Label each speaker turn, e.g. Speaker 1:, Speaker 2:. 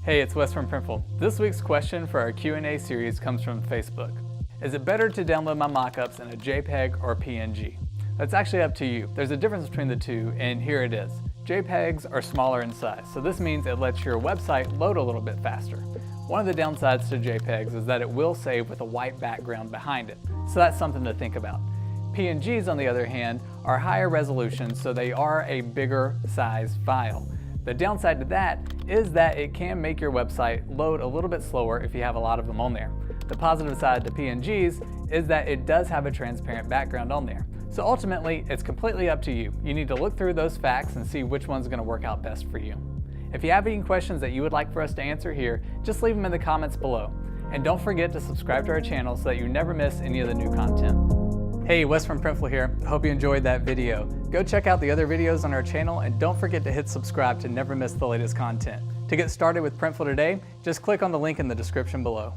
Speaker 1: Hey, it's Wes from Printful. This week's question for our Q&A series comes from Facebook. Is it better to download my mockups in a JPEG or PNG? That's actually up to you. There's a difference between the two, and here it is. JPEGs are smaller in size, so this means it lets your website load a little bit faster. One of the downsides to JPEGs is that it will save with a white background behind it, so that's something to think about. PNGs, on the other hand, are higher resolution, so they are a bigger size file. The downside to that is that it can make your website load a little bit slower if you have a lot of them on there. The positive side to PNGs is that it does have a transparent background on there. So ultimately, it's completely up to you. You need to look through those facts and see which one's going to work out best for you. If you have any questions that you would like for us to answer here, just leave them in the comments below. And don't forget to subscribe to our channel so that you never miss any of the new content. Hey, Wes from Printful here. Hope you enjoyed that video. Go check out the other videos on our channel and don't forget to hit subscribe to never miss the latest content. To get started with Printful today, just click on the link in the description below.